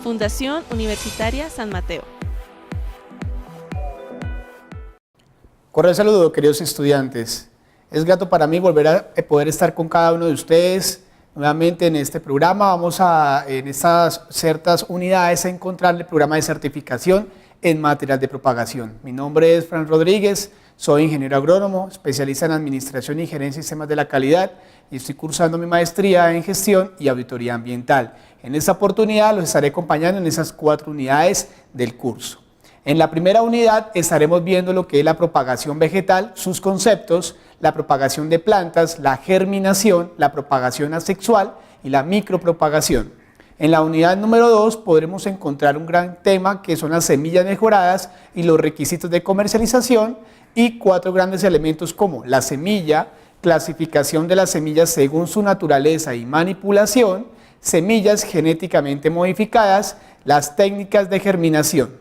Fundación Universitaria San Mateo. Cordial saludo, queridos estudiantes. Es grato para mí volver a poder estar con cada uno de ustedes nuevamente en este programa. Vamos en estas ciertas unidades a encontrar el programa de certificación en material de propagación. Mi nombre es Fran Rodríguez, soy ingeniero agrónomo, especialista en administración y gerencia de sistemas de la calidad y estoy cursando mi maestría en gestión y auditoría ambiental. En esta oportunidad los estaré acompañando en esas 4 unidades del curso. En la primera unidad estaremos viendo lo que es la propagación vegetal, sus conceptos, la propagación de plantas, la germinación, la propagación asexual y la micropropagación. En la unidad número 2 podremos encontrar un gran tema que son las semillas mejoradas y los requisitos de comercialización y 4 grandes elementos como la semilla, clasificación de las semillas según su naturaleza y manipulación, semillas genéticamente modificadas, las técnicas de germinación.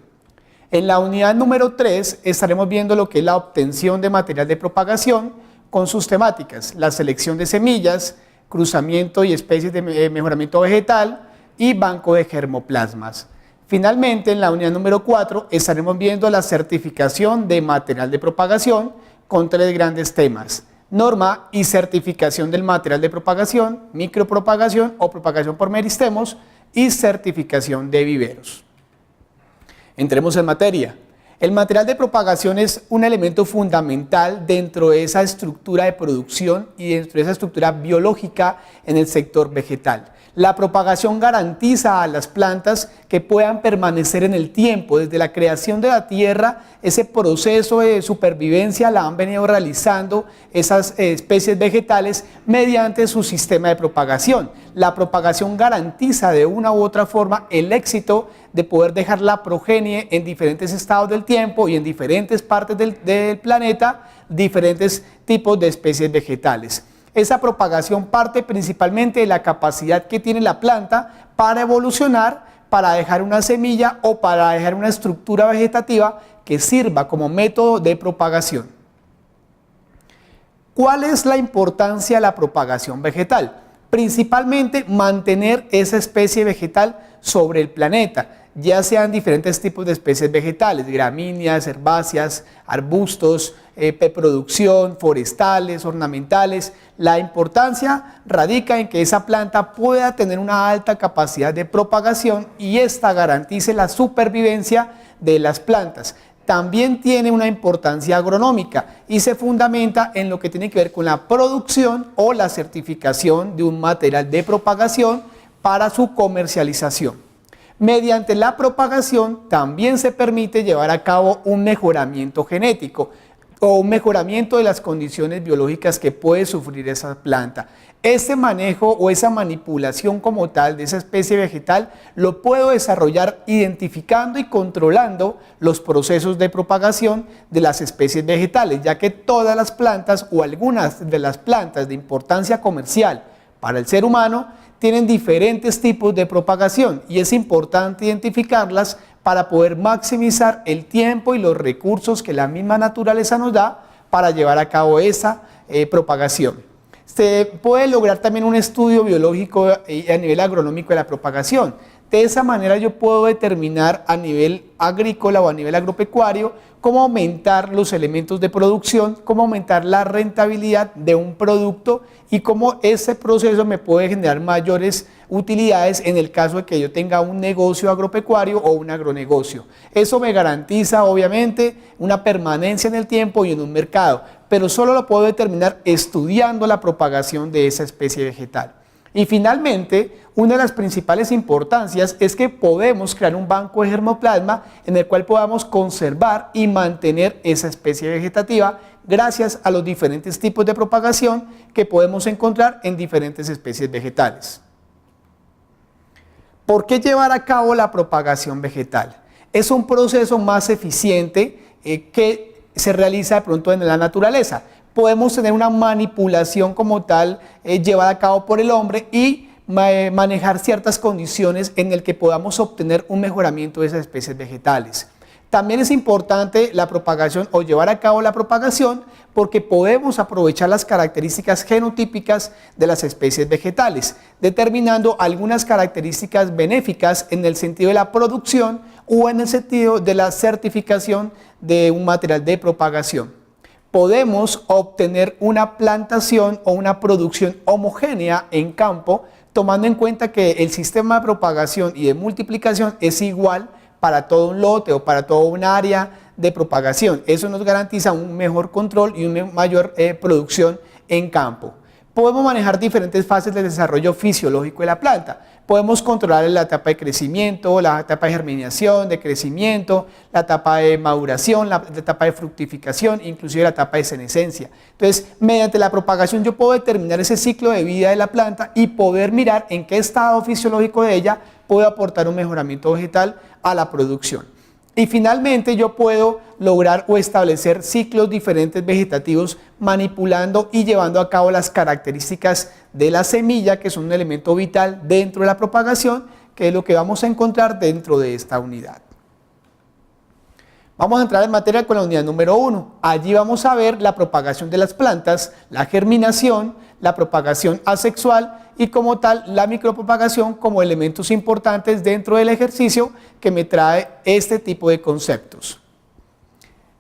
En la unidad número 3 estaremos viendo lo que es la obtención de material de propagación con sus temáticas, la selección de semillas, cruzamiento y especies de mejoramiento vegetal y banco de germoplasmas. Finalmente, en la unidad número 4 estaremos viendo la certificación de material de propagación con 3 grandes temas: norma y certificación del material de propagación, micropropagación o propagación por meristemos y certificación de viveros. Entremos en materia. El material de propagación es un elemento fundamental dentro de esa estructura de producción y dentro de esa estructura biológica en el sector vegetal. La propagación garantiza a las plantas que puedan permanecer en el tiempo. Desde la creación de la tierra, ese proceso de supervivencia la han venido realizando esas especies vegetales mediante su sistema de propagación. La propagación garantiza de una u otra forma el éxito de poder dejar la progenie en diferentes estados del tiempo y en diferentes partes del planeta, diferentes tipos de especies vegetales. Esa propagación parte principalmente de la capacidad que tiene la planta para evolucionar, para dejar una semilla o para dejar una estructura vegetativa que sirva como método de propagación. ¿Cuál es la importancia de la propagación vegetal? Principalmente mantener esa especie vegetal sobre el planeta, ya sean diferentes tipos de especies vegetales, gramíneas, herbáceas, arbustos, producción, forestales, ornamentales. La importancia radica en que esa planta pueda tener una alta capacidad de propagación y esta garantice la supervivencia de las plantas. También tiene una importancia agronómica y se fundamenta en lo que tiene que ver con la producción o la certificación de un material de propagación para su comercialización. Mediante la propagación también se permite llevar a cabo un mejoramiento genético o un mejoramiento de las condiciones biológicas que puede sufrir esa planta. Ese manejo o esa manipulación como tal de esa especie vegetal lo puedo desarrollar identificando y controlando los procesos de propagación de las especies vegetales, ya que todas las plantas o algunas de las plantas de importancia comercial para el ser humano tienen diferentes tipos de propagación y es importante identificarlas para poder maximizar el tiempo y los recursos que la misma naturaleza nos da para llevar a cabo esa propagación. Se puede lograr también un estudio biológico a nivel agronómico de la propagación. De esa manera yo puedo determinar a nivel agrícola o a nivel agropecuario cómo aumentar los elementos de producción, cómo aumentar la rentabilidad de un producto y cómo ese proceso me puede generar mayores utilidades en el caso de que yo tenga un negocio agropecuario o un agronegocio. Eso me garantiza obviamente una permanencia en el tiempo y en un mercado, pero solo lo puedo determinar estudiando la propagación de esa especie vegetal. Y finalmente, una de las principales importancias es que podemos crear un banco de germoplasma en el cual podamos conservar y mantener esa especie vegetativa gracias a los diferentes tipos de propagación que podemos encontrar en diferentes especies vegetales. ¿Por qué llevar a cabo la propagación vegetal? Es un proceso más eficiente que se realiza de pronto en la naturaleza. Podemos tener una manipulación como tal llevada a cabo por el hombre y manejar ciertas condiciones en el que podamos obtener un mejoramiento de esas especies vegetales. También es importante la propagación o llevar a cabo la propagación porque podemos aprovechar las características genotípicas de las especies vegetales, determinando algunas características benéficas en el sentido de la producción o en el sentido de la certificación de un material de propagación. Podemos obtener una plantación o una producción homogénea en campo, tomando en cuenta que el sistema de propagación y de multiplicación es igual para todo un lote o para toda un área de propagación. Eso nos garantiza un mejor control y una mayor producción en campo. Podemos manejar diferentes fases del desarrollo fisiológico de la planta. Podemos controlar la etapa de crecimiento, la etapa de germinación, de crecimiento, la etapa de maduración, la etapa de fructificación, inclusive la etapa de senescencia. Entonces, mediante la propagación yo puedo determinar ese ciclo de vida de la planta y poder mirar en qué estado fisiológico de ella puedo aportar un mejoramiento vegetal a la producción. Y finalmente yo puedo lograr o establecer ciclos diferentes vegetativos manipulando y llevando a cabo las características de la semilla, que son un elemento vital dentro de la propagación, que es lo que vamos a encontrar dentro de esta unidad. Vamos a entrar en materia con la unidad número 1. Allí vamos a ver la propagación de las plantas, la germinación, la propagación asexual y como tal la micropropagación como elementos importantes dentro del ejercicio que me trae este tipo de conceptos.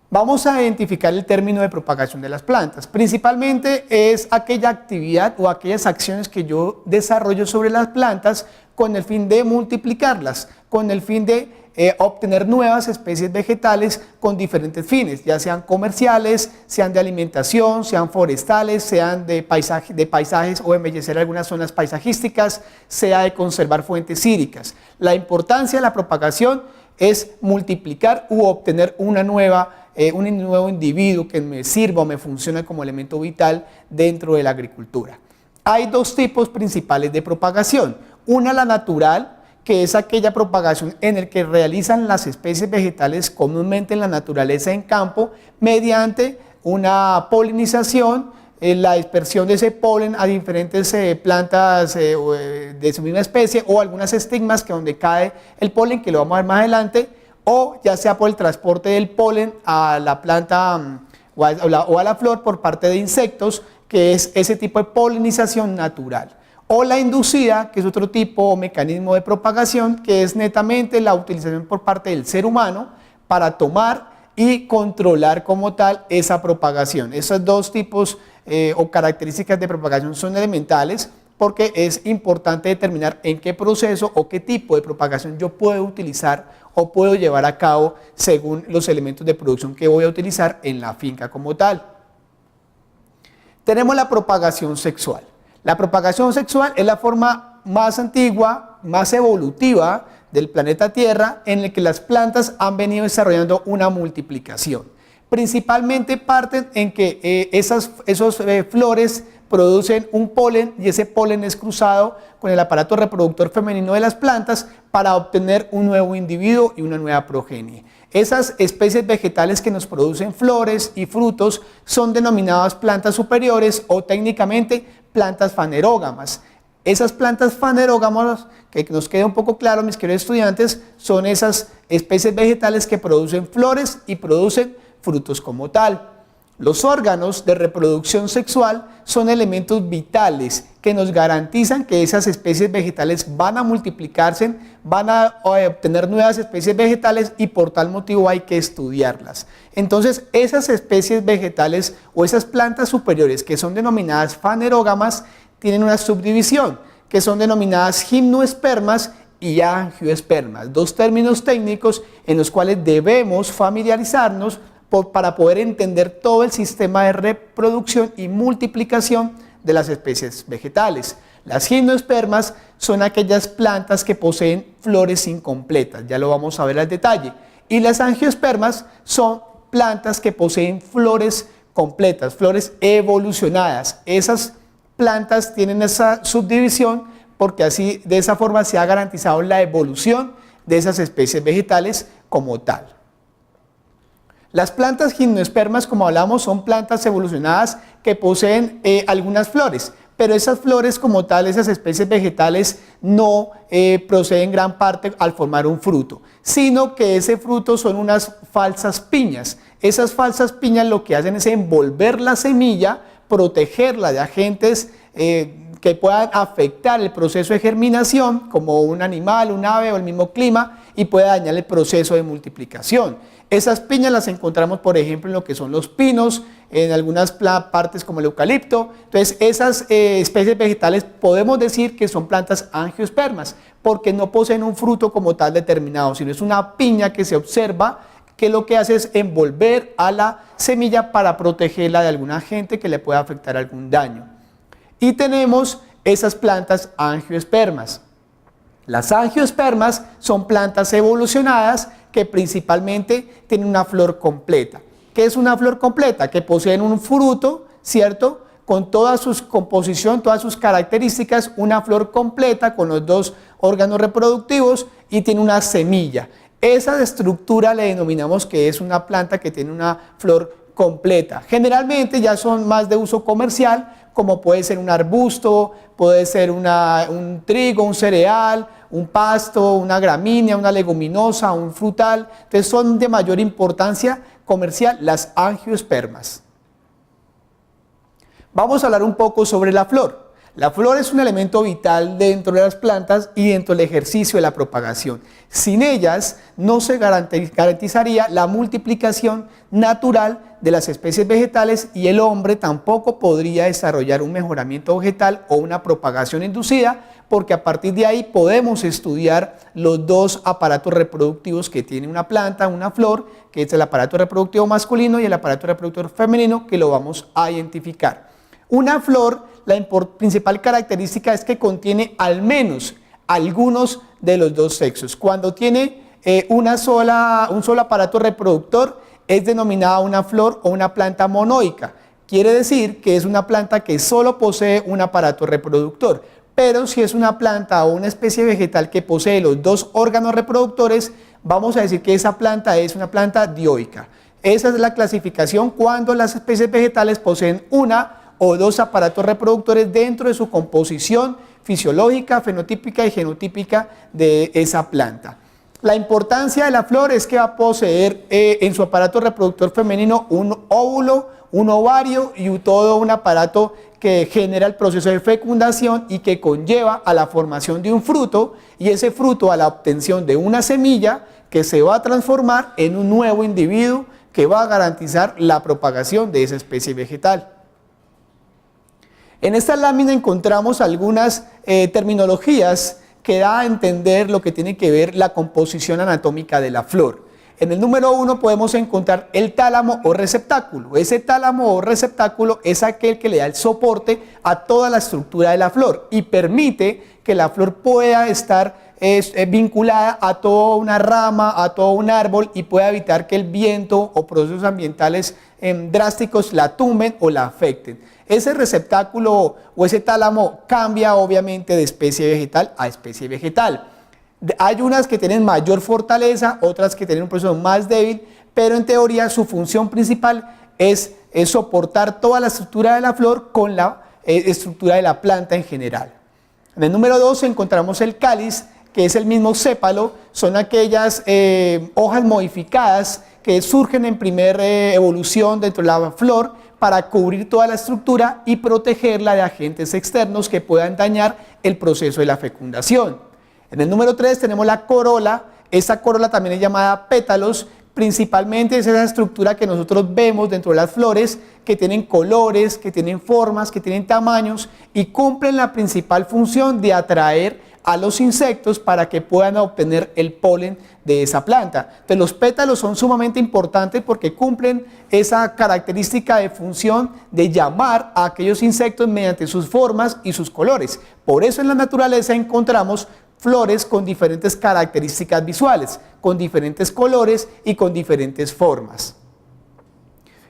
Vamos a identificar el término de propagación de las plantas. Principalmente es aquella actividad o aquellas acciones que yo desarrollo sobre las plantas con el fin de multiplicarlas, con el fin de obtener nuevas especies vegetales con diferentes fines, ya sean comerciales, sean de alimentación, sean forestales, sean de paisajes o embellecer algunas zonas paisajísticas, sea de conservar fuentes hídricas. La importancia de la propagación es multiplicar u obtener un nuevo individuo que me sirva o me funcione como elemento vital dentro de la agricultura. Hay dos tipos principales de propagación, una la natural, que es aquella propagación en la que realizan las especies vegetales comúnmente en la naturaleza en campo mediante una polinización, la dispersión de ese polen a diferentes plantas de su misma especie o algunas estigmas que donde cae el polen, que lo vamos a ver más adelante, o ya sea por el transporte del polen a la planta o a la flor por parte de insectos, que es ese tipo de polinización natural. O la inducida, que es otro tipo o mecanismo de propagación, que es netamente la utilización por parte del ser humano para tomar y controlar como tal esa propagación. Esos dos tipos o características de propagación son elementales porque es importante determinar en qué proceso o qué tipo de propagación yo puedo utilizar o puedo llevar a cabo según los elementos de producción que voy a utilizar en la finca como tal. Tenemos la propagación sexual. La propagación sexual es la forma más antigua, más evolutiva del planeta Tierra en el que las plantas han venido desarrollando una multiplicación. Principalmente parten en que esos flores producen un polen y ese polen es cruzado con el aparato reproductor femenino de las plantas para obtener un nuevo individuo y una nueva progenie. Esas especies vegetales que nos producen flores y frutos son denominadas plantas superiores o técnicamente plantas fanerógamas. Esas plantas fanerógamas, que nos quede un poco claro mis queridos estudiantes, son esas especies vegetales que producen flores y producen frutos como tal. Los órganos de reproducción sexual son elementos vitales que nos garantizan que esas especies vegetales van a multiplicarse, van a obtener nuevas especies vegetales y por tal motivo hay que estudiarlas. Entonces, esas especies vegetales o esas plantas superiores que son denominadas fanerógamas tienen una subdivisión que son denominadas gimnospermas y angioespermas, dos términos técnicos en los cuales debemos familiarizarnos para poder entender todo el sistema de reproducción y multiplicación de las especies vegetales. Las gimnospermas son aquellas plantas que poseen flores incompletas, ya lo vamos a ver al detalle, y las angiospermas son plantas que poseen flores completas, flores evolucionadas. Esas plantas tienen esa subdivisión porque así de esa forma se ha garantizado la evolución de esas especies vegetales como tal. Las plantas gimnospermas, como hablamos, son plantas evolucionadas que poseen algunas flores, pero esas flores como tal, esas especies vegetales no proceden gran parte al formar un fruto, sino que ese fruto son unas falsas piñas. Esas falsas piñas lo que hacen es envolver la semilla, protegerla de agentes que puedan afectar el proceso de germinación, como un animal, un ave o el mismo clima, y puede dañar el proceso de multiplicación. Esas piñas las encontramos, por ejemplo, en lo que son los pinos, en algunas partes como el eucalipto. Entonces, esas especies vegetales podemos decir que son plantas angiospermas, porque no poseen un fruto como tal determinado, sino es una piña que se observa que lo que hace es envolver a la semilla para protegerla de algún agente que le pueda afectar algún daño. Y tenemos esas plantas angiospermas. Las angiospermas son plantas evolucionadas que principalmente tienen una flor completa. ¿Qué es una flor completa? Que poseen un fruto, ¿cierto?, con toda su composición, todas sus características, una flor completa con los dos órganos reproductivos y tiene una semilla. Esa estructura le denominamos que es una planta que tiene una flor completa. Generalmente ya son más de uso comercial, como puede ser un arbusto, puede ser un trigo, un cereal, un pasto, una gramínea, una leguminosa, un frutal. Entonces son de mayor importancia comercial las angiospermas. Vamos a hablar un poco sobre la flor. La flor es un elemento vital dentro de las plantas y dentro del ejercicio de la propagación. Sin ellas no se garantizaría la multiplicación natural de las especies vegetales y el hombre tampoco podría desarrollar un mejoramiento vegetal o una propagación inducida, porque a partir de ahí podemos estudiar los dos aparatos reproductivos que tiene una planta, una flor, que es el aparato reproductivo masculino y el aparato reproductivo femenino, que lo vamos a identificar. Una flor, la principal característica es que contiene al menos algunos de los dos sexos. Cuando tiene un solo aparato reproductor, es denominada una flor o una planta monoica. Quiere decir que es una planta que solo posee un aparato reproductor. Pero si es una planta o una especie vegetal que posee los dos órganos reproductores, vamos a decir que esa planta es una planta dioica. Esa es la clasificación cuando las especies vegetales poseen una o dos aparatos reproductores dentro de su composición fisiológica, fenotípica y genotípica de esa planta. La importancia de la flor es que va a poseer en su aparato reproductor femenino un óvulo, un ovario y todo un aparato que genera el proceso de fecundación y que conlleva a la formación de un fruto, y ese fruto a la obtención de una semilla que se va a transformar en un nuevo individuo que va a garantizar la propagación de esa especie vegetal. En esta lámina encontramos algunas terminologías que da a entender lo que tiene que ver la composición anatómica de la flor. En el número 1 podemos encontrar el tálamo o receptáculo. Ese tálamo o receptáculo es aquel que le da el soporte a toda la estructura de la flor y permite que la flor pueda estar vinculada a toda una rama, a todo un árbol, y pueda evitar que el viento o procesos ambientales drásticos la tumben o la afecten. Ese receptáculo o ese tálamo cambia obviamente de especie vegetal a especie vegetal. Hay unas que tienen mayor fortaleza, otras que tienen un proceso más débil, pero en teoría su función principal es soportar toda la estructura de la flor con la estructura de la planta en general. En el número 2 encontramos el cáliz, que es el mismo sépalo, son aquellas hojas modificadas que surgen en primera evolución dentro de la flor para cubrir toda la estructura y protegerla de agentes externos que puedan dañar el proceso de la fecundación. En el número 3 tenemos la corola. Esta corola también es llamada pétalos. Principalmente es esa estructura que nosotros vemos dentro de las flores, que tienen colores, que tienen formas, que tienen tamaños y cumplen la principal función de atraer a los insectos para que puedan obtener el polen de esa planta. Entonces los pétalos son sumamente importantes porque cumplen esa característica de función de llamar a aquellos insectos mediante sus formas y sus colores. Por eso en la naturaleza encontramos flores con diferentes características visuales, con diferentes colores y con diferentes formas.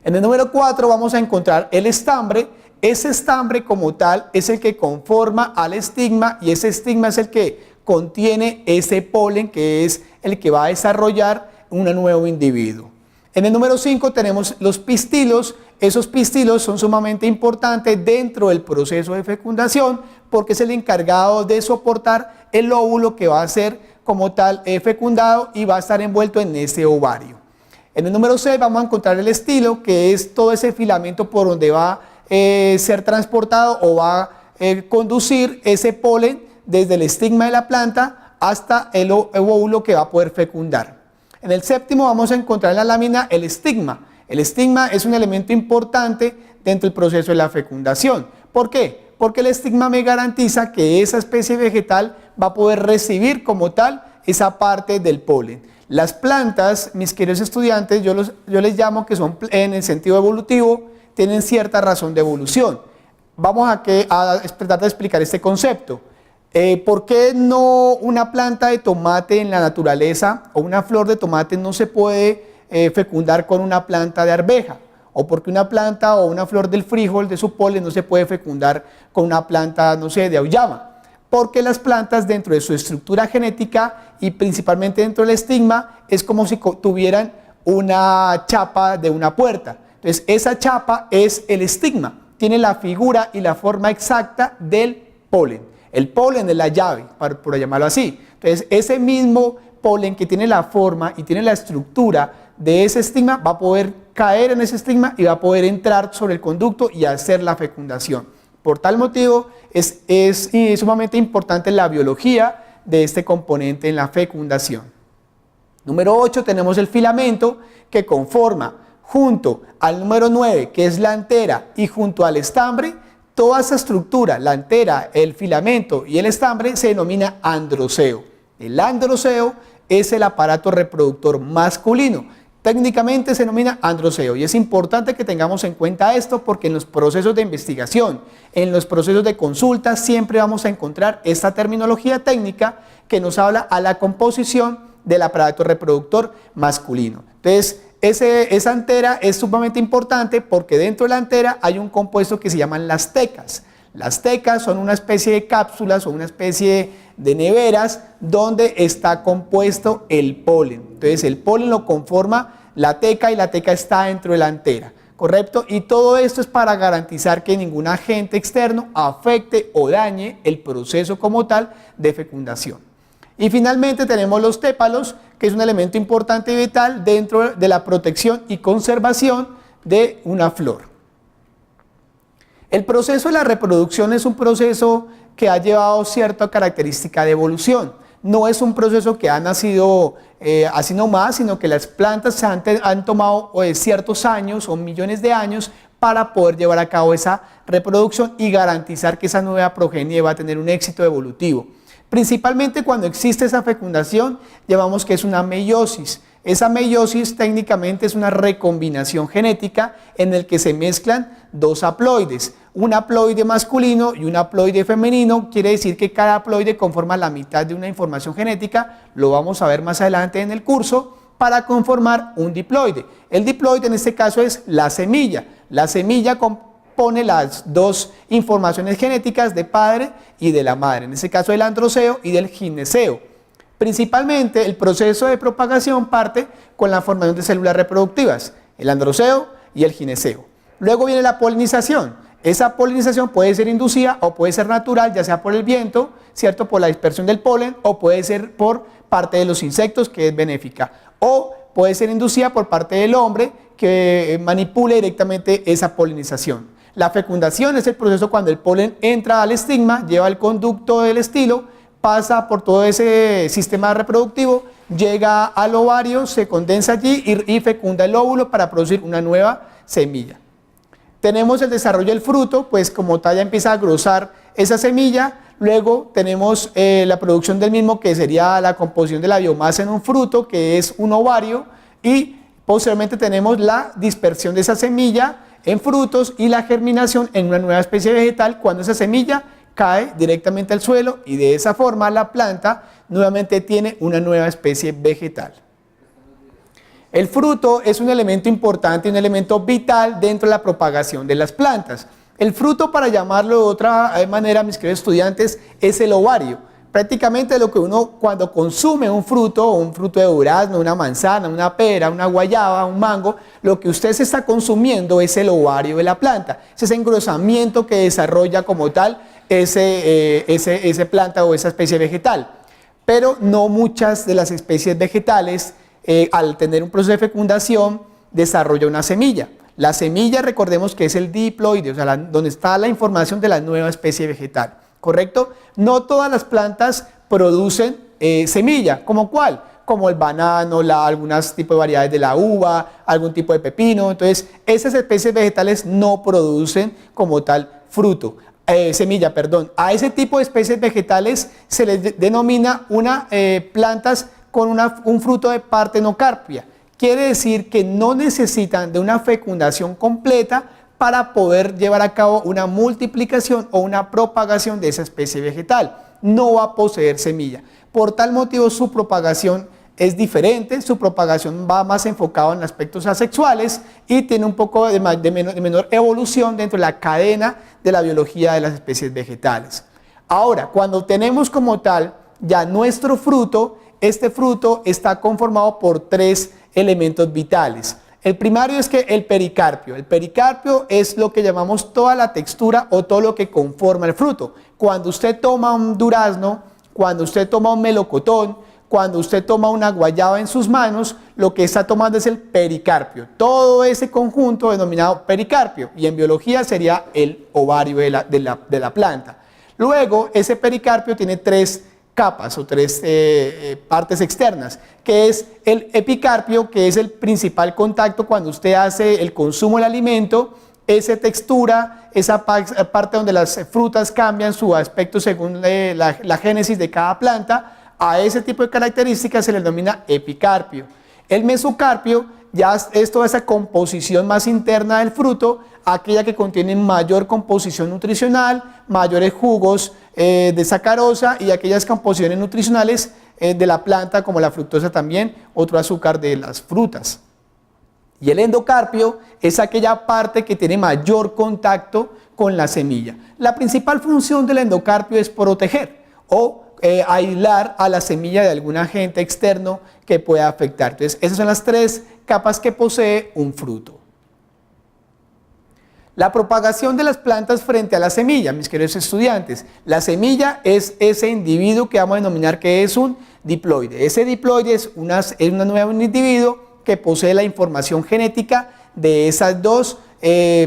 En el número 4 vamos a encontrar el estambre. Ese estambre como tal es el que conforma al estigma y ese estigma es el que contiene ese polen que es el que va a desarrollar un nuevo individuo. En el número 5 tenemos los pistilos. esos pistilos son sumamente importantes dentro del proceso de fecundación porque es el encargado de soportar el óvulo que va a ser como tal fecundado y va a estar envuelto en ese ovario. En el número 6 vamos a encontrar el estilo, que es todo ese filamento por donde va a ser transportado o va a conducir ese polen desde el estigma de la planta hasta el óvulo que va a poder fecundar. En el 7 vamos a encontrar en la lámina el estigma. El estigma es un elemento importante dentro del proceso de la fecundación. ¿Por qué? Porque el estigma me garantiza que esa especie vegetal va a poder recibir como tal esa parte del polen. Las plantas, mis queridos estudiantes, yo les llamo que son en el sentido evolutivo, tienen cierta razón de evolución. Vamos a tratar de explicar este concepto. ¿Por qué no una planta de tomate en la naturaleza o una flor de tomate no se puede fecundar con una planta de arveja? ¿O por qué una planta o una flor del frijol, de su polen, no se puede fecundar con una planta, no sé, de auyama? Porque las plantas dentro de su estructura genética y principalmente dentro del estigma es como si tuvieran una chapa de una puerta. Entonces esa chapa es el estigma, tiene la figura y la forma exacta del polen. El polen es la llave, por llamarlo así. Entonces ese mismo polen que tiene la forma y tiene la estructura de ese estigma va a poder caer en ese estigma y va a poder entrar sobre el conducto y hacer la fecundación. Por tal motivo es sumamente importante la biología de este componente en la fecundación. Número 8 tenemos el filamento que conforma junto al número 9 que es la antera y junto al estambre, toda esa estructura, la antera, el filamento y el estambre se denomina androceo. El androceo es el aparato reproductor masculino. Técnicamente se denomina androceo y es importante que tengamos en cuenta esto porque en los procesos de investigación, en los procesos de consulta siempre vamos a encontrar esta terminología técnica que nos habla a la composición del aparato reproductor masculino. Entonces esa antera es sumamente importante porque dentro de la antera hay un compuesto que se llaman las tecas. Las tecas son una especie de cápsulas o una especie de neveras donde está compuesto el polen. Entonces el polen lo conforma la teca y la teca está dentro de la antera, ¿correcto? Y todo esto es para garantizar que ningún agente externo afecte o dañe el proceso como tal de fecundación. Y finalmente tenemos los tépalos, que es un elemento importante y vital dentro de la protección y conservación de una flor. El proceso de la reproducción es un proceso que ha llevado cierta característica de evolución. No es un proceso que ha nacido así nomás, sino que las plantas han tomado ciertos años o millones de años para poder llevar a cabo esa reproducción y garantizar que esa nueva progenie va a tener un éxito evolutivo. Principalmente cuando existe esa fecundación, llamamos que es una meiosis. Esa meiosis técnicamente es una recombinación genética en el que se mezclan dos haploides, un haploide masculino y un haploide femenino. Quiere decir que cada haploide conforma la mitad de una información genética, lo vamos a ver más adelante en el curso, para conformar un diploide. El diploide en este caso es la semilla. La semilla compone las dos informaciones genéticas de padre y de la madre, en este caso del androceo y del gineceo. Principalmente el proceso de propagación parte con la formación de células reproductivas, el androceo y el gineceo. Luego viene la polinización. Esa polinización puede ser inducida o puede ser natural, ya sea por el viento, ¿cierto? Por la dispersión del polen, o puede ser por parte de los insectos, que es benéfica, o puede ser inducida por parte del hombre que manipule directamente esa polinización. La fecundación es el proceso cuando el polen entra al estigma, lleva el conducto del estilo, pasa por todo ese sistema reproductivo, llega al ovario, se condensa allí y fecunda el óvulo para producir una nueva semilla. Tenemos el desarrollo del fruto, pues como tal ya empieza a engrosar esa semilla. Luego tenemos la producción del mismo, que sería la composición de la biomasa en un fruto, que es un ovario, y posteriormente tenemos la dispersión de esa semilla en frutos y la germinación en una nueva especie vegetal cuando esa semilla cae directamente al suelo y de esa forma la planta nuevamente tiene una nueva especie vegetal. El fruto es un elemento importante, un elemento vital dentro de la propagación de las plantas. El fruto, para llamarlo de otra manera, mis queridos estudiantes, es el ovario. Prácticamente lo que uno cuando consume un fruto de durazno, una manzana, una pera, una guayaba, un mango, lo que usted se está consumiendo es el ovario de la planta. Es ese engrosamiento que desarrolla como tal ese planta o esa especie vegetal. Pero no muchas de las especies vegetales, al tener un proceso de fecundación, desarrolla una semilla. La semilla, recordemos que es el diploide, o sea, donde está la información de la nueva especie vegetal. ¿Correcto? No todas las plantas producen semilla, ¿como cuál? Como el banano, algunos tipos de variedades de la uva, algún tipo de pepino. Entonces, esas especies vegetales no producen como tal semilla, perdón. A ese tipo de especies vegetales se les denomina plantas con un fruto de partenocarpia. Quiere decir que no necesitan de una fecundación completa para poder llevar a cabo una multiplicación o una propagación de esa especie vegetal. No va a poseer semilla. Por tal motivo su propagación es diferente, su propagación va más enfocada en aspectos asexuales y tiene un poco de menor evolución dentro de la cadena de la biología de las especies vegetales. Ahora, cuando tenemos como tal ya nuestro fruto, este fruto está conformado por 3 elementos vitales. El primario es que el pericarpio. El pericarpio es lo que llamamos toda la textura o todo lo que conforma el fruto. Cuando usted toma un durazno, cuando usted toma un melocotón, cuando usted toma una guayaba en sus manos, lo que está tomando es el pericarpio. Todo ese conjunto denominado pericarpio, y en biología sería el ovario de la planta. Luego, ese pericarpio tiene 3 capas o 3 partes externas, que es el epicarpio, que es el principal contacto cuando usted hace el consumo del alimento, esa textura, esa parte donde las frutas cambian su aspecto según la génesis de cada planta. A ese tipo de características se le denomina epicarpio. El mesocarpio ya es toda esa composición más interna del fruto, aquella que contiene mayor composición nutricional, mayores jugos de sacarosa y aquellas composiciones nutricionales de la planta como la fructosa también, otro azúcar de las frutas. Y el endocarpio es aquella parte que tiene mayor contacto con la semilla. La principal función del endocarpio es proteger o aislar a la semilla de algún agente externo que pueda afectar. Entonces, esas son las 3 capas que posee un fruto. La propagación de las plantas frente a la semilla, mis queridos estudiantes. La semilla es ese individuo que vamos a denominar que es un diploide. Ese diploide es un nuevo individuo que posee la información genética de esas 2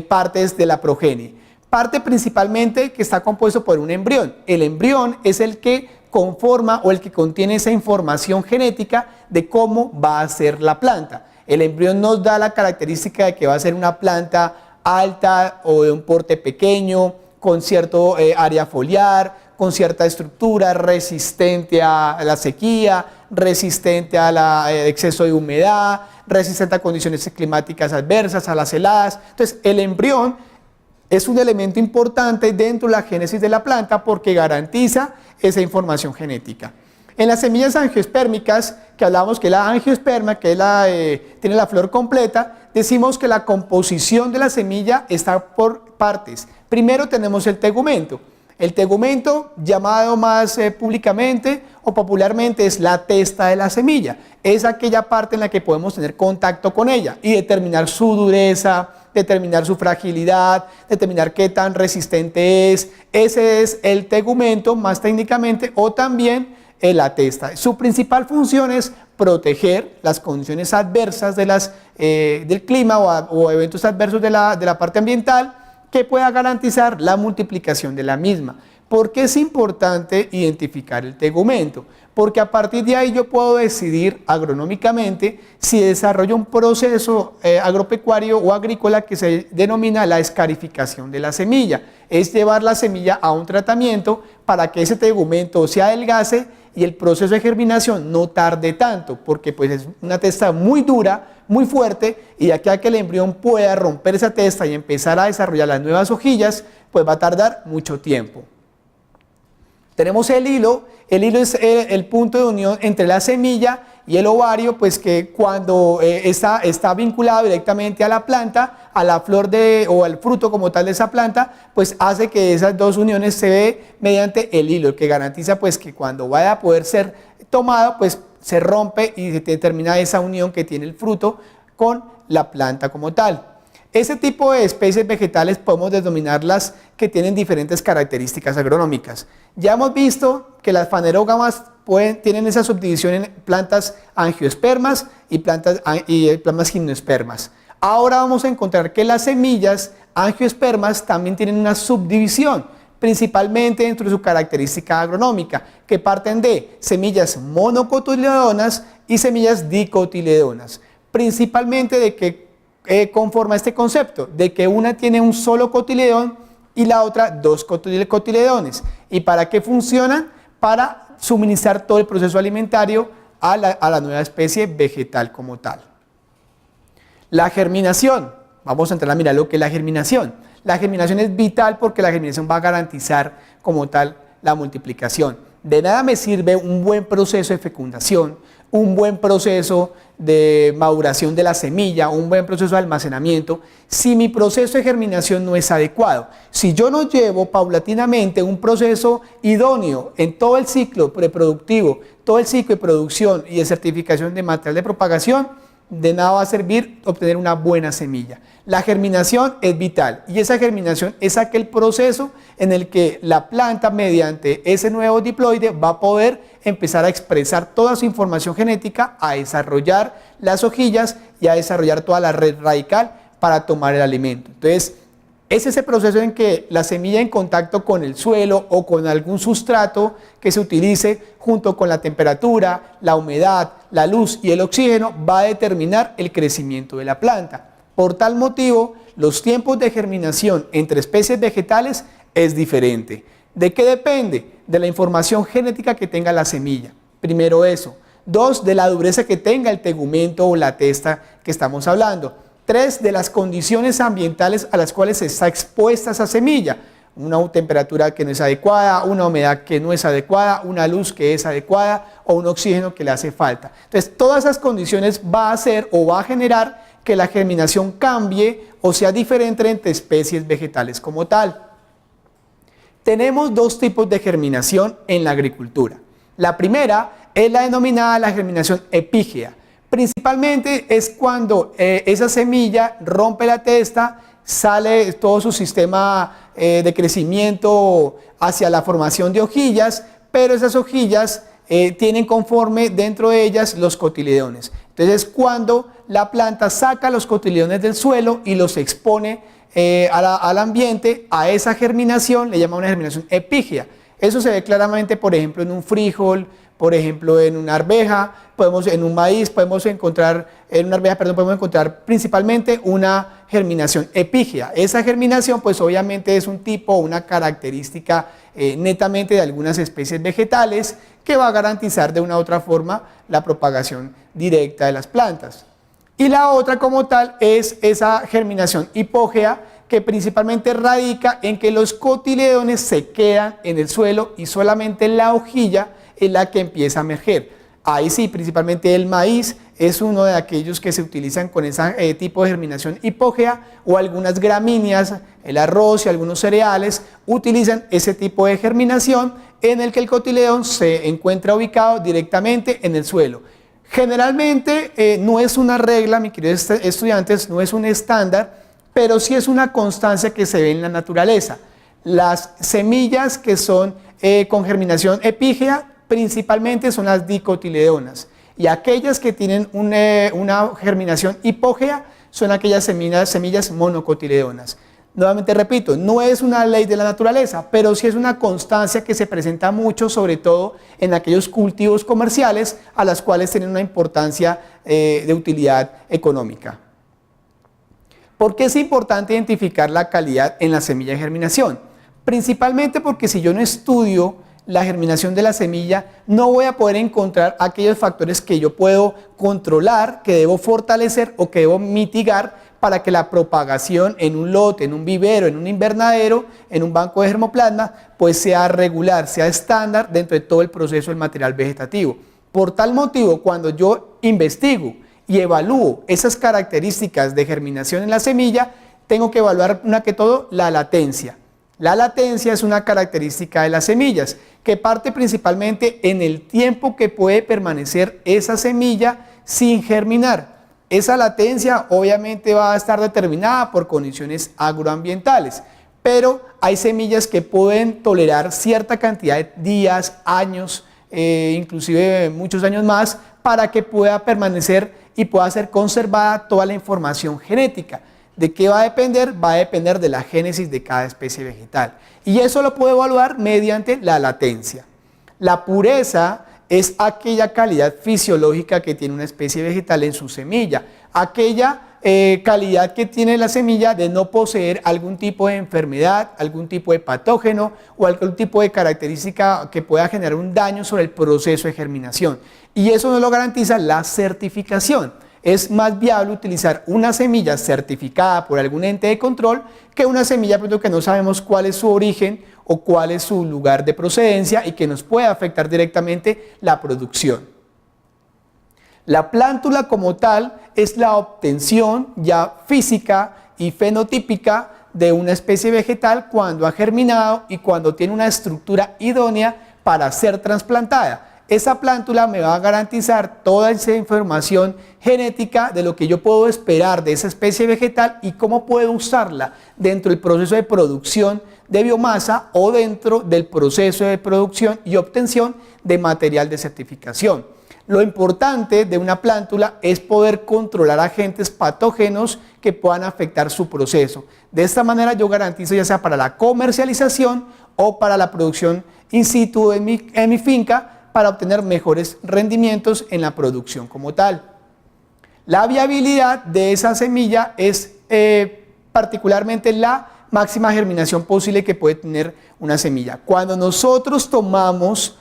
partes de la progenie. Parte principalmente que está compuesto por un embrión. El embrión es el que conforma o el que contiene esa información genética de cómo va a ser la planta. El embrión nos da la característica de que va a ser una planta alta o de un porte pequeño, con cierto área foliar, con cierta estructura, resistente a la sequía, resistente al exceso de humedad, resistente a condiciones climáticas adversas, a las heladas. Entonces, el embrión es un elemento importante dentro de la génesis de la planta porque garantiza esa información genética. En las semillas angiospermicas, que hablamos que la angiosperma, que tiene la flor completa, decimos que la composición de la semilla está por partes. Primero tenemos el tegumento. El tegumento, llamado más públicamente o popularmente, es la testa de la semilla. Es aquella parte en la que podemos tener contacto con ella y determinar su dureza, determinar su fragilidad, determinar qué tan resistente es. Ese es el tegumento más técnicamente, o también la testa. Su principal función es proteger las condiciones adversas del clima o eventos adversos de la parte ambiental que pueda garantizar la multiplicación de la misma. ¿Por qué es importante identificar el tegumento? Porque a partir de ahí yo puedo decidir agronómicamente si desarrollo un proceso agropecuario o agrícola que se denomina la escarificación de la semilla. Es llevar la semilla a un tratamiento para que ese tegumento se adelgace y el proceso de germinación no tarde tanto, porque pues es una testa muy dura, muy fuerte, y aquí a que el embrión pueda romper esa testa y empezar a desarrollar las nuevas hojillas, pues va a tardar mucho tiempo. Tenemos el hilo es el punto de unión entre la semilla y el ovario, pues que cuando está vinculado directamente a la planta, a la flor o al fruto como tal de esa planta, pues hace que esas dos uniones se ve mediante el hilo, que garantiza pues que cuando vaya a poder ser tomado, pues se rompe y se determina esa unión que tiene el fruto con la planta como tal. Ese tipo de especies vegetales podemos denominarlas que tienen diferentes características agronómicas. Ya hemos visto que las fanerógamas tienen esa subdivisión en plantas angiospermas y plantas gimnospermas. Ahora vamos a encontrar que las semillas angiospermas también tienen una subdivisión, principalmente dentro de su característica agronómica, que parten de semillas monocotiledonas y semillas dicotiledonas. Principalmente de que conforma este concepto, de que una tiene un solo cotiledón y la otra dos cotiledones. ¿Y para qué funcionan? Para suministrar todo el proceso alimentario a la nueva especie vegetal como tal. La germinación, vamos a entrar a mirar lo que es la germinación. La germinación es vital porque la germinación va a garantizar como tal la multiplicación. De nada me sirve un buen proceso de fecundación, un buen proceso de maduración de la semilla, un buen proceso de almacenamiento, si mi proceso de germinación no es adecuado. Si yo no llevo paulatinamente un proceso idóneo en todo el ciclo reproductivo, todo el ciclo de producción y de certificación de material de propagación, de nada va a servir obtener una buena semilla. La germinación es vital y esa germinación es aquel proceso en el que la planta mediante ese nuevo diploide va a poder empezar a expresar toda su información genética, a desarrollar las hojillas y a desarrollar toda la red radical para tomar el alimento. Entonces, es ese proceso en que la semilla en contacto con el suelo o con algún sustrato que se utilice junto con la temperatura, la humedad, la luz y el oxígeno va a determinar el crecimiento de la planta. Por tal motivo, los tiempos de germinación entre especies vegetales es diferente. ¿De qué depende? De la información genética que tenga la semilla. Primero eso. 2, de la dureza que tenga el tegumento o la testa que estamos hablando. 3, de las condiciones ambientales a las cuales está expuesta esa semilla. Una temperatura que no es adecuada, una humedad que no es adecuada, una luz que es adecuada o un oxígeno que le hace falta. Entonces, todas esas condiciones va a hacer o va a generar que la germinación cambie o sea diferente entre especies vegetales como tal. Tenemos dos tipos de germinación en la agricultura. La primera es la denominada la germinación epígea. Principalmente es cuando esa semilla rompe la testa, sale todo su sistema de crecimiento hacia la formación de hojillas, pero esas hojillas tienen conforme dentro de ellas los cotiledones. Entonces, cuando la planta saca los cotiledones del suelo y los expone al ambiente, a esa germinación le llama una germinación epígea. Eso se ve claramente, por ejemplo, en un frijol, por ejemplo, en una arveja, en un maíz, podemos encontrar principalmente una germinación epígea. Esa germinación, pues obviamente es un tipo, una característica netamente de algunas especies vegetales que va a garantizar de una u otra forma la propagación directa de las plantas. Y la otra como tal es esa germinación hipógea, que principalmente radica en que los cotiledones se quedan en el suelo y solamente la hojilla es la que empieza a emerger. Ahí sí, principalmente el maíz es uno de aquellos que se utilizan con ese tipo de germinación hipógea, o algunas gramíneas, el arroz y algunos cereales utilizan ese tipo de germinación en el que el cotiledón se encuentra ubicado directamente en el suelo. Generalmente no es una regla, mis queridos estudiantes, no es un estándar, pero sí es una constancia que se ve en la naturaleza. Las semillas que son con germinación epígea principalmente son las dicotiledonas, y aquellas que tienen una germinación hipógea son aquellas semillas monocotiledonas. Nuevamente repito, no es una ley de la naturaleza, pero sí es una constancia que se presenta mucho, sobre todo en aquellos cultivos comerciales a las cuales tienen una importancia de utilidad económica. ¿Por qué es importante identificar la calidad en la semilla de germinación? Principalmente porque si yo no estudio la germinación de la semilla, no voy a poder encontrar aquellos factores que yo puedo controlar, que debo fortalecer o que debo mitigar para que la propagación en un lote, en un vivero, en un invernadero, en un banco de germoplasma, pues sea regular, sea estándar dentro de todo el proceso del material vegetativo. Por tal motivo, cuando yo investigo y evalúo esas características de germinación en la semilla, tengo que evaluar una que todo la latencia. La latencia es una característica de las semillas que parte principalmente en el tiempo que puede permanecer esa semilla sin germinar. Esa latencia obviamente va a estar determinada por condiciones agroambientales, pero hay semillas que pueden tolerar cierta cantidad de días, años, inclusive muchos años más, para que pueda permanecer y pueda ser conservada toda la información genética. ¿De qué va a depender? Va a depender de la génesis de cada especie vegetal. Y eso lo puedo evaluar mediante la latencia. La pureza es aquella calidad fisiológica que tiene una especie vegetal en su semilla. Aquella calidad que tiene la semilla de no poseer algún tipo de enfermedad, algún tipo de patógeno o algún tipo de característica que pueda generar un daño sobre el proceso de germinación. Y eso nos lo garantiza la certificación. Es más viable utilizar una semilla certificada por algún ente de control que una semilla que no sabemos cuál es su origen o cuál es su lugar de procedencia y que nos puede afectar directamente la producción. La plántula como tal es la obtención ya física y fenotípica de una especie vegetal cuando ha germinado y cuando tiene una estructura idónea para ser trasplantada. Esa plántula me va a garantizar toda esa información genética de lo que yo puedo esperar de esa especie vegetal y cómo puedo usarla dentro del proceso de producción de biomasa o dentro del proceso de producción y obtención de material de certificación. Lo importante de una plántula es poder controlar agentes patógenos que puedan afectar su proceso. De esta manera yo garantizo, ya sea para la comercialización o para la producción in situ en mi finca, para obtener mejores rendimientos en la producción como tal. La viabilidad de esa semilla es particularmente la máxima germinación posible que puede tener una semilla. Cuando nosotros tomamos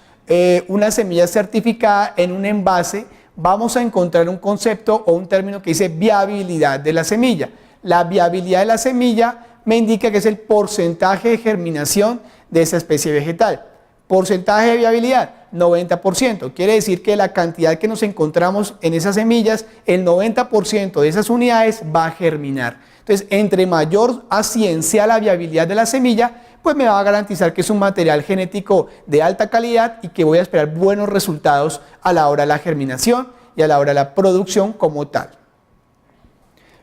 una semilla certificada en un envase, vamos a encontrar un concepto o un término que dice viabilidad de la semilla. La viabilidad de la semilla me indica que es el porcentaje de germinación de esa especie vegetal. Porcentaje de viabilidad, 90%. Quiere decir que la cantidad que nos encontramos en esas semillas, el 90% de esas unidades va a germinar. Entonces, entre mayor a 100 sea la viabilidad de la semilla, pues me va a garantizar que es un material genético de alta calidad y que voy a esperar buenos resultados a la hora de la germinación y a la hora de la producción como tal.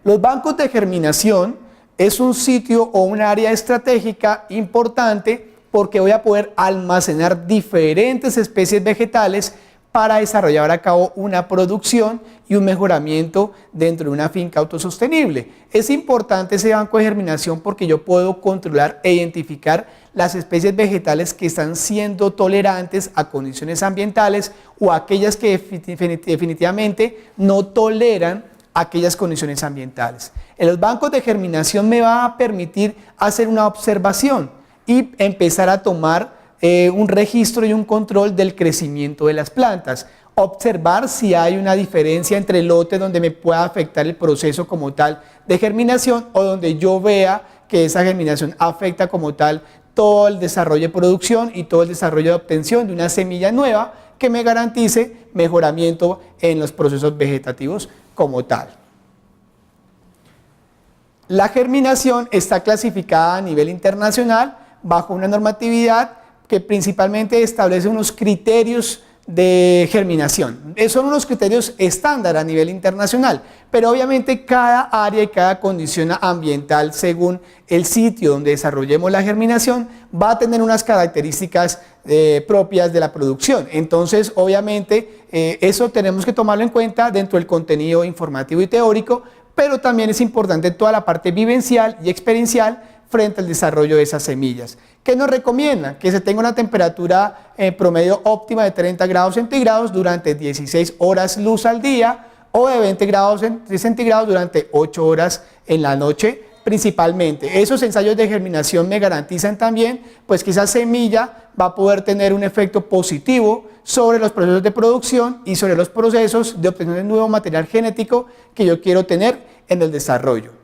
Los bancos de germinación es un sitio o un área estratégica importante porque voy a poder almacenar diferentes especies vegetales para desarrollar a cabo una producción y un mejoramiento dentro de una finca autosostenible. Es importante ese banco de germinación porque yo puedo controlar e identificar las especies vegetales que están siendo tolerantes a condiciones ambientales o aquellas que definitivamente no toleran aquellas condiciones ambientales. En los bancos de germinación me va a permitir hacer una observación y empezar a tomar un registro y un control del crecimiento de las plantas. Observar si hay una diferencia entre lotes donde me pueda afectar el proceso como tal de germinación o donde yo vea que esa germinación afecta como tal todo el desarrollo de producción y todo el desarrollo de obtención de una semilla nueva que me garantice mejoramiento en los procesos vegetativos como tal. La germinación está clasificada a nivel internacional bajo una normatividad que principalmente establece unos criterios de germinación. Son unos criterios estándar a nivel internacional, pero obviamente cada área y cada condición ambiental según el sitio donde desarrollemos la germinación va a tener unas características propias de la producción. Entonces, obviamente, eso tenemos que tomarlo en cuenta dentro del contenido informativo y teórico, pero también es importante toda la parte vivencial y experiencial frente al desarrollo de esas semillas. ¿Qué nos recomiendan? Que se tenga una temperatura promedio óptima de 30 grados centígrados durante 16 horas luz al día o de 20 grados centígrados durante 8 horas en la noche principalmente. Esos ensayos de germinación me garantizan también pues que esa semilla va a poder tener un efecto positivo sobre los procesos de producción y sobre los procesos de obtención de nuevo material genético que yo quiero tener en el desarrollo.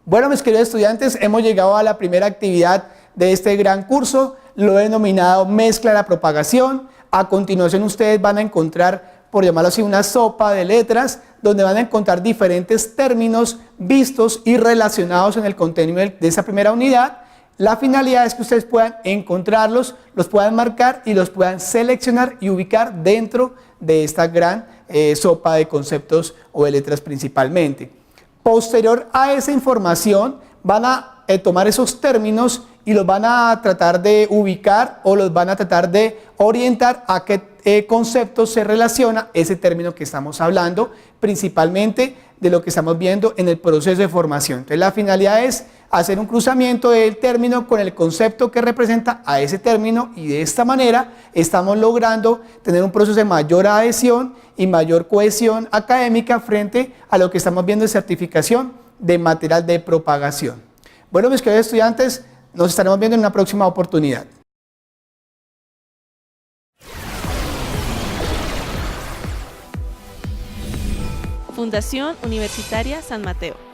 Bueno, mis queridos estudiantes, hemos llegado a la primera actividad de este gran curso, lo he denominado Mezcla de la propagación. A continuación ustedes van a encontrar, por llamarlo así, una sopa de letras donde van a encontrar diferentes términos vistos y relacionados en el contenido de esa primera unidad. La finalidad es que ustedes puedan encontrarlos, los puedan marcar y los puedan seleccionar y ubicar dentro de esta gran sopa de conceptos o de letras principalmente. Posterior a esa información van a tomar esos términos y los van a tratar de ubicar o los van a tratar de orientar a qué concepto se relaciona ese término que estamos hablando, principalmente de lo que estamos viendo en el proceso de formación. Entonces la finalidad es hacer un cruzamiento del término con el concepto que representa a ese término y de esta manera estamos logrando tener un proceso de mayor adhesión y mayor cohesión académica frente a lo que estamos viendo en certificación de material de propagación. Bueno, mis queridos estudiantes, nos estaremos viendo en una próxima oportunidad. Fundación Universitaria San Mateo.